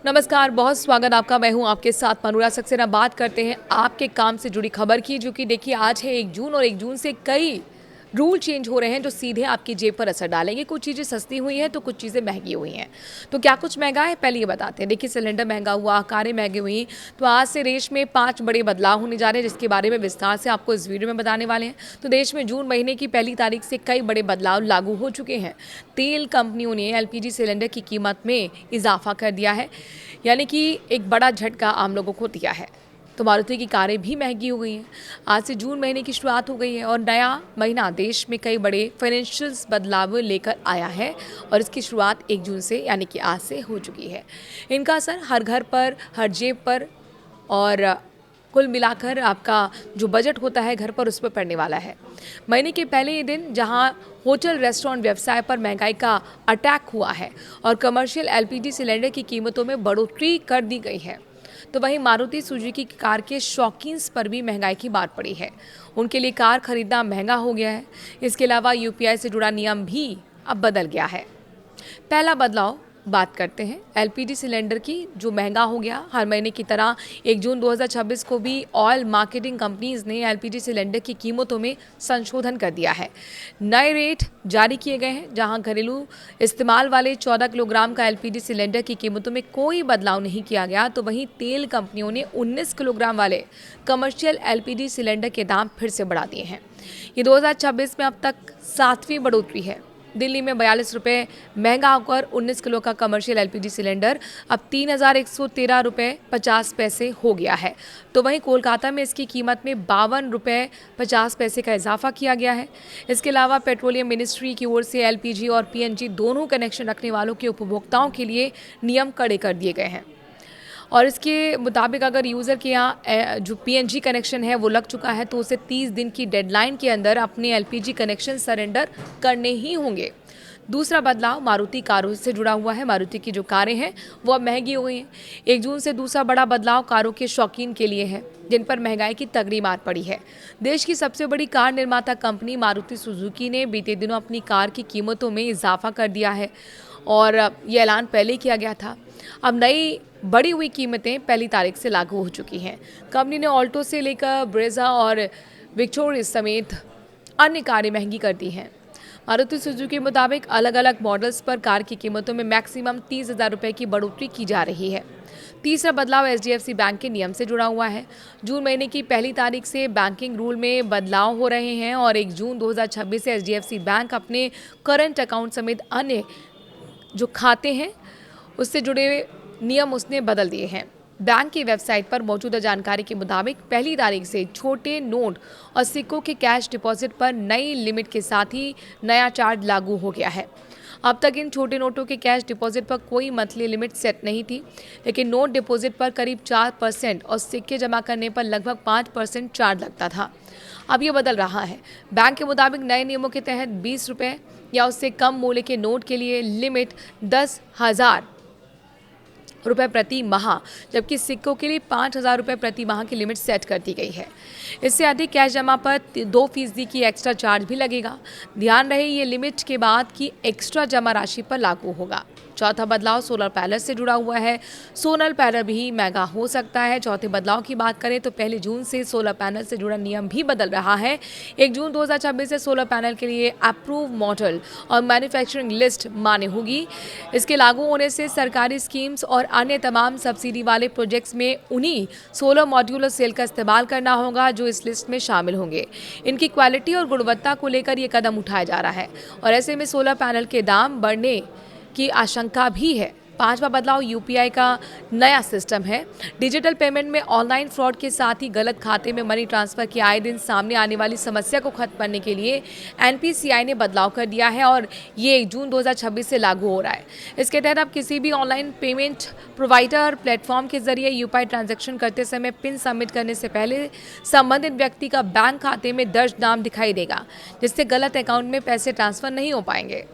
नमस्कार, बहुत स्वागत आपका। मैं हूं आपके साथ मनूरा सक्सेना। बात करते हैं आपके काम से जुड़ी खबर की, जो कि देखिए आज है 1 जून और 1 जून से कई रूल चेंज हो रहे हैं जो सीधे आपकी जेब पर असर डालेंगे। कुछ चीज़ें सस्ती हुई हैं तो कुछ चीज़ें महंगी हुई हैं। तो क्या कुछ महंगा है, पहले ये बताते हैं। देखिए, सिलेंडर महंगा हुआ, कारें महंगी हुई। तो आज से देश में 5 बड़े बदलाव होने जा रहे हैं, जिसके बारे में विस्तार से आपको इस वीडियो में बताने वाले हैं। तो देश में जून महीने की पहली तारीख से कई बड़े बदलाव लागू हो चुके हैं। तेल कंपनियों ने एलपीजी सिलेंडर की कीमत में इजाफा कर दिया है, यानी कि एक बड़ा झटका आम लोगों को दिया है। तो मारुति की कारें भी महंगी हो गई हैं। आज से जून महीने की शुरुआत हो गई है और नया महीना देश में कई बड़े फाइनेंशियल्स बदलाव लेकर आया है और इसकी शुरुआत 1 जून से यानी कि आज से हो चुकी है। इनका असर हर घर पर, हर जेब पर और कुल मिलाकर आपका जो बजट होता है घर पर, उस पर पड़ने वाला है। महीने के पहले ही दिन जहां होटल रेस्टोरेंट व्यवसाय पर महंगाई का अटैक हुआ है और कमर्शियल एलपीजी सिलेंडर की कीमतों में बढ़ोतरी कर दी गई है, तो वहीं मारुति सुजुकी की कार के शौकीन्स पर भी महंगाई की बात पड़ी है। उनके लिए कार खरीदना महंगा हो गया है। इसके अलावा यूपीआई से जुड़ा नियम भी अब बदल गया है। पहला बदलाव बात करते हैं एलपीजी सिलेंडर की, जो महंगा हो गया। हर महीने की तरह 1 जून 2026 को भी ऑयल मार्केटिंग कंपनीज ने एलपीजी सिलेंडर की कीमतों में संशोधन कर दिया है। नए रेट जारी किए गए हैं, जहां घरेलू इस्तेमाल वाले 14 किलोग्राम का एलपीजी सिलेंडर की कीमतों में कोई बदलाव नहीं किया गया, तो वहीं तेल कंपनियों ने 19 किलोग्राम वाले कमर्शियल एलपीजी सिलेंडर के दाम फिर से बढ़ा दिए हैं। ये 2026 में अब तक 7वीं बढ़ोतरी है। दिल्ली में 42 रुपये महंगा होकर 19 किलो का कमर्शियल एलपीजी सिलेंडर अब 3,113 रुपये 50 पैसे हो गया है। तो वहीं कोलकाता में इसकी कीमत में 52 रुपये 50 पैसे का इजाफा किया गया है। इसके अलावा पेट्रोलियम मिनिस्ट्री की ओर से एलपीजी और पीएनजी दोनों कनेक्शन रखने वालों के उपभोक्ताओं के लिए नियम कड़े कर दिए गए हैं और इसके मुताबिक अगर यूज़र के यहाँ जो पीएनजी कनेक्शन है वो लग चुका है, तो उसे 30 दिन की डेडलाइन के अंदर अपने एलपीजी कनेक्शन सरेंडर करने ही होंगे। दूसरा बदलाव मारुति कारों से जुड़ा हुआ है। मारुति की जो कारें हैं वो अब महंगी हो गई हैं। 1 जून से दूसरा बड़ा बदलाव कारों के शौकीन के लिए है, जिन पर महंगाई की तगड़ी मार पड़ी है। देश की सबसे बड़ी कार निर्माता कंपनी मारुति सुजुकी ने बीते दिनों अपनी कार की कीमतों में इजाफा कर दिया है और ये ऐलान पहले किया गया था। अब नई बढ़ी हुई कीमतें पहली तारीख से लागू हो चुकी हैं। कंपनी ने ऑल्टो से लेकर ब्रेजा और विक्टोरिया समेत अन्य कारें महंगी कर दी हैं। मारुति सुजुकी के मुताबिक अलग अलग मॉडल्स पर कार की कीमतों में मैक्सिमम 30,000 रुपये की बढ़ोतरी की जा रही है। तीसरा बदलाव एचडीएफसी बैंक के नियम से जुड़ा हुआ है। जून महीने की पहली तारीख से बैंकिंग रूल में बदलाव हो रहे हैं और 1 जून 2026 से एचडीएफसी बैंक अपने करंट अकाउंट समेत अन्य जो खाते हैं उससे जुड़े नियम उसने बदल दिए हैं। बैंक की वेबसाइट पर मौजूदा जानकारी के मुताबिक पहली तारीख से छोटे नोट और सिक्कों के कैश डिपॉजिट पर नई लिमिट के साथ ही नया चार्ज लागू हो गया है। अब तक इन छोटे नोटों के कैश डिपॉजिट पर कोई मंथली लिमिट सेट नहीं थी, लेकिन नोट डिपॉजिट पर करीब 4% और सिक्के जमा करने पर लगभग 5% चार्ज लगता था। अब ये बदल रहा है। बैंक के मुताबिक नए नियमों के तहत 20 रुपये या उससे कम मूल्य के नोट के लिए लिमिट 10,000 रुपये प्रति माह, जबकि सिक्कों के लिए 5,000 रुपये प्रति माह की लिमिट सेट कर दी गई है। इससे अधिक कैश जमा पर 2% की एक्स्ट्रा चार्ज भी लगेगा। ध्यान रहे, ये लिमिट के बाद की एक्स्ट्रा जमा राशि पर लागू होगा। चौथा बदलाव सोलर पैनल से जुड़ा हुआ है। सोलर पैनल भी महंगा हो सकता है। चौथे बदलाव की बात करें तो पहले जून से सोलर पैनल से जुड़ा नियम भी बदल रहा है। 1 जून 2026 से सोलर पैनल के लिए अप्रूव मॉडल और मैन्युफैक्चरिंग लिस्ट मान्य होगी। इसके लागू होने से सरकारी स्कीम्स और अन्य तमाम सब्सिडी वाले प्रोजेक्ट्स में उन्हीं सोलर मॉड्यूलर सेल का इस्तेमाल करना होगा जो इस लिस्ट में शामिल होंगे। इनकी क्वालिटी और गुणवत्ता को लेकर ये कदम उठाया जा रहा है और ऐसे में सोलर पैनल के दाम बढ़ने की आशंका भी है। पांचवा बदलाव यूपीआई का नया सिस्टम है। डिजिटल पेमेंट में ऑनलाइन फ्रॉड के साथ ही गलत खाते में मनी ट्रांसफर की आए दिन सामने आने वाली समस्या को खत्म करने के लिए एनपीसीआई ने बदलाव कर दिया है और ये 1 जून 2026 से लागू हो रहा है। इसके तहत अब किसी भी ऑनलाइन पेमेंट प्रोवाइडर प्लेटफॉर्म के जरिए यूपीआई ट्रांजैक्शन करते समय पिन सबमिट करने से पहले संबंधित व्यक्ति का बैंक खाते में दर्ज नाम दिखाई देगा, जिससे गलत अकाउंट में पैसे ट्रांसफर नहीं हो पाएंगे।